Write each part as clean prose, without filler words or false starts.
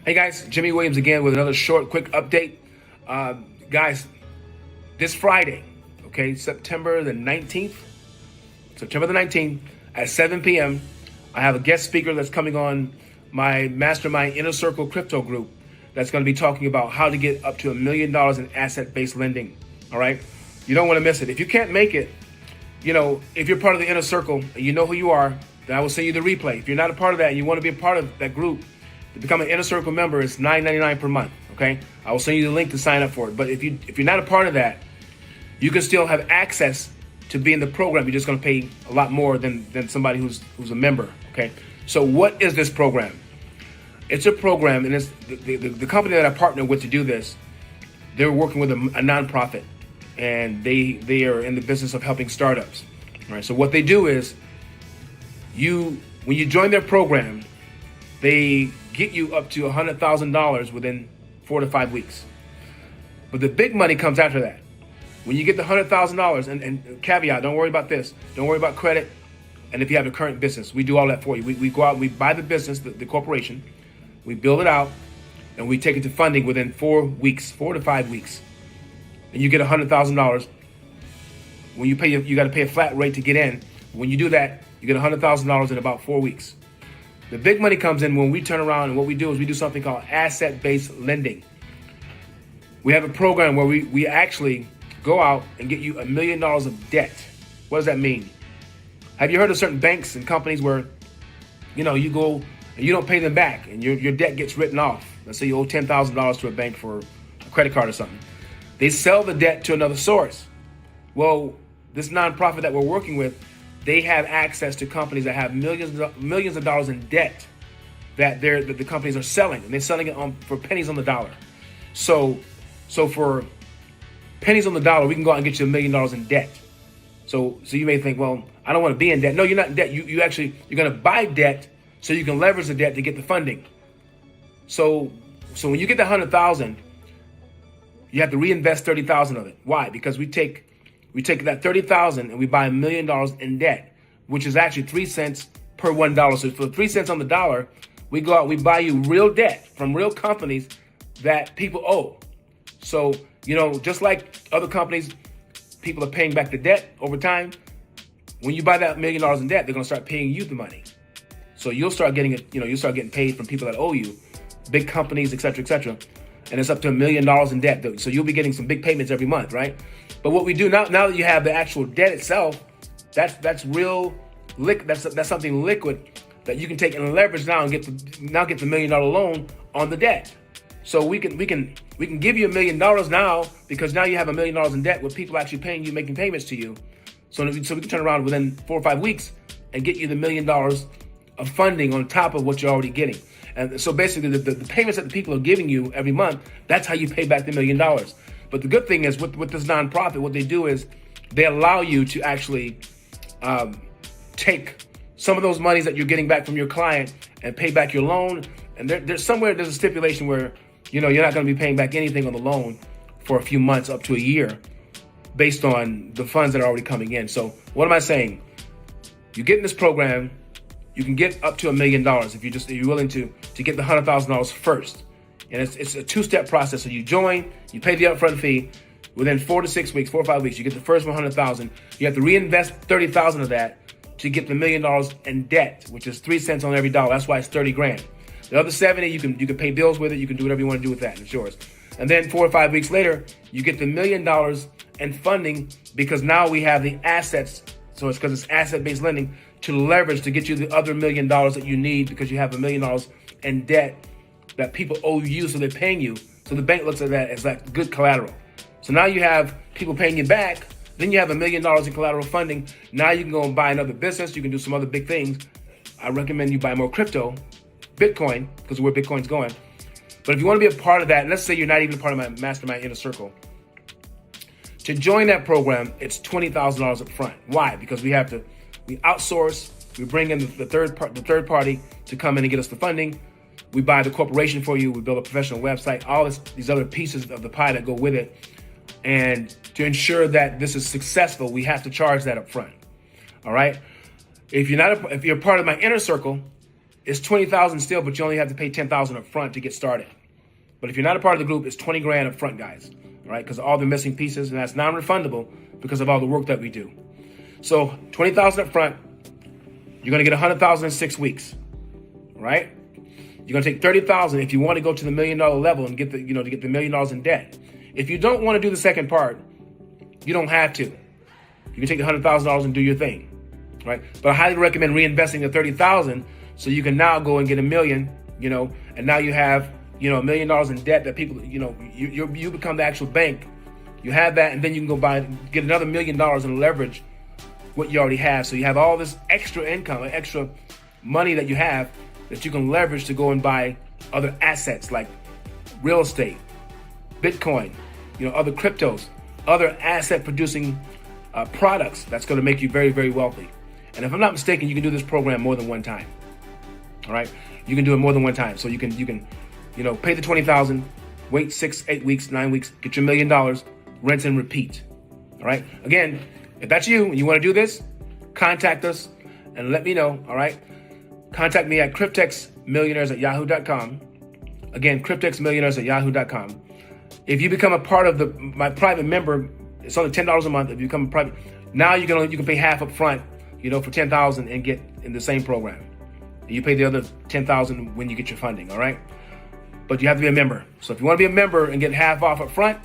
Hey guys, Jimmy Williams again with another short, quick update. Guys, this Friday, okay, September the 19th at 7 p.m., I have a guest speaker that's coming on my Mastermind Inner Circle Crypto group that's going to be talking about how to get up to $1 million in asset-based lending, all right? You don't want to miss it. If you can't make it, if you're part of the Inner Circle and you know who you are, then I will send you the replay. If you're not a part of that and you want to be a part of that group, to become an Inner Circle member, it's $9.99 per month, okay? I will send you the link to sign up for it. But if you're not a part of that, you can still have access to be in the program. You're just going to pay a lot more than somebody who's a member, okay? So what is this program? It's a program, and it's the company that I partner with to do this. They're working with a nonprofit, and they are in the business of helping startups. All right. So what they do is, when you join their program, they get you up to $100,000 within 4 to 5 weeks. But the big money comes after that. When you get the $100,000, and caveat, don't worry about this. Don't worry about credit. And if you have a current business, we do all that for you. We go out and we buy the business, the corporation. We build it out, and we take it to funding within 4 to 5 weeks. And you get $100,000. When you pay, you got to pay a flat rate to get in. When you do that, you get $100,000 in about 4 weeks. The big money comes in when we turn around, and what we do is we do something called asset-based lending. We have a program where we actually go out and get you $1 million of debt. What does that mean? Have you heard of certain banks and companies where, you go and you don't pay them back and your debt gets written off? Let's say you owe $10,000 to a bank for a credit card or something. They sell the debt to another source. Well, this nonprofit that we're working with, they have access to companies that have millions of dollars in debt that the companies are selling, and they're selling it for pennies on the dollar. So for pennies on the dollar, we can go out and get you $1 million in debt. So you may think, well, I don't want to be in debt. No, you're not in debt. You're going to buy debt so you can leverage the debt to get the funding. So when you get the $100,000, you have to reinvest $30,000 of it. Why? Because we take that $30,000 and we buy $1 million in debt, which is actually 3 cents per $1. So for 3 cents on the dollar, we go out, we buy you real debt from real companies that people owe. So, just like other companies, people are paying back the debt over time. When you buy that $1 million in debt, they're going to start paying you the money. So you'll start getting it, you'll start getting paid from people that owe you, big companies, et cetera, et cetera. And it's up to $1 million in debt. So you'll be getting some big payments every month, right? But what we do now that you have the actual debt itself, that's real that's something liquid that you can take and leverage now and get the $1 million loan on the debt. So we can give you $1 million now, because now you have $1 million in debt with people actually paying you, making payments to you. So we can turn around within 4 or 5 weeks and get you the $1 million of funding on top of what you're already getting. And so basically the payments that the people are giving you every month, that's how you pay back the $1 million. But the good thing is with this nonprofit, what they do is they allow you to actually take some of those monies that you're getting back from your client and pay back your loan. And there's a stipulation where, you're not going to be paying back anything on the loan for a few months up to a year based on the funds that are already coming in. So what am I saying? You get in this program, you can get up to $1 million if you're willing to get the $100,000 first. And it's a 2-step process. So you join, you pay the upfront fee. Within 4 or 5 weeks, you get the first $100,000. You have to reinvest $30,000 of that to get the $1 million in debt, which is 3 cents on every dollar. That's why it's $30,000. The other 70, you can pay bills with it. You can do whatever you want to do with that. It's yours. And then 4 or 5 weeks later, you get the $1 million in funding, because now we have the assets. So it's because it's asset-based lending to leverage to get you the other $1 million that you need, because you have $1 million in debt that people owe you, so they're paying you. So the bank looks at that as like good collateral. So now you have people paying you back. Then you have $1 million in collateral funding. Now you can go and buy another business. You can do some other big things. I recommend you buy more crypto, Bitcoin, because where Bitcoin's going. But if you want to be a part of that, and let's say you're not even a part of my Mastermind Inner Circle, to join that program, it's $20,000 up front. Why? Because we outsource. We bring in the third party to come in and get us the funding. We buy the corporation for you. We build a professional website. All these other pieces of the pie that go with it. And to ensure that this is successful, we have to charge that up front. All right. If you're part of my Inner Circle, it's 20,000 still, but you only have to pay 10,000 up front to get started. But if you're not a part of the group, it's 20 grand up front, guys. All right, because of all the missing pieces, and that's non-refundable because of all the work that we do. So 20,000 up front, you're gonna get 100,000 in 6 weeks. All right, you're gonna take 30,000 if you want to go to the $1 million level and get the, to get the $1 million in debt. If you don't want to do the second part, you don't have to. You can take the $100,000 and do your thing, right? But I highly recommend reinvesting the 30,000 so you can now go and get $1 million, and now you have, $1 million in debt that people, you become the actual bank. You have that, and then you can go get another $1 million and leverage what you already have. So you have all this extra income, extra money that you have that you can leverage to go and buy other assets like real estate, Bitcoin, other cryptos, other asset producing products that's going to make you very, very wealthy. And if I'm not mistaken, you can do this program more than one time. All right, you can do it more than one time. So you can pay the 20,000, wait 6, 8 weeks, 9 weeks, get your $1 million, rinse and repeat. All right. Again, if that's you and you want to do this, contact us and let me know. All right. Contact me at cryptexmillionaires@yahoo.com. Again, cryptexmillionaires@yahoo.com. If you become a part of my private member, it's only $10 a month. If you become a private, now you can pay half up front, for 10,000 and get in the same program. And you pay the other 10,000 when you get your funding. All right. But you have to be a member. So if you want to be a member and get half off up front,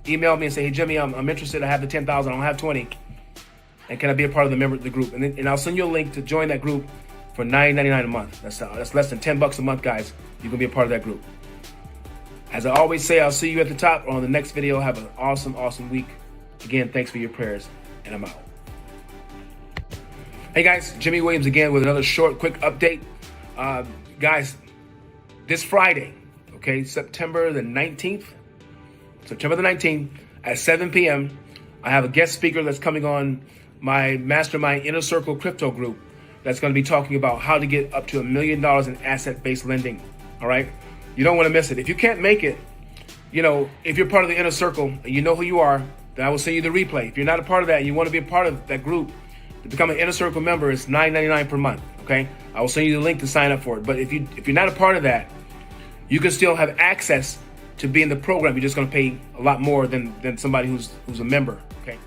email me and say, hey, Jimmy, I'm interested. I have the 10,000. I don't have 20. And can I be a part of the group? And I'll send you a link to join that group for $9.99 a month. That's less than $10 a month, guys. You can be a part of that group. As I always say, I'll see you at the top or on the next video. Have an awesome, awesome week. Again, thanks for your prayers, and I'm out. Hey, guys, Jimmy Williams again with another short, quick update. Guys, this Friday, okay, September the 19th at 7 p.m., I have a guest speaker that's coming on my Mastermind Inner Circle Crypto Group that's going to be talking about how to get up to $1 million in asset-based lending, all right? You don't want to miss it. If you can't make it, if you're part of the Inner Circle and you know who you are, then I will send you the replay. If you're not a part of that and you want to be a part of that group, to become an Inner Circle member, it's $9.99 per month, okay? I will send you the link to sign up for it. But if you're not a part of that, you can still have access to be in the program. You're just going to pay a lot more than somebody who's a member, okay?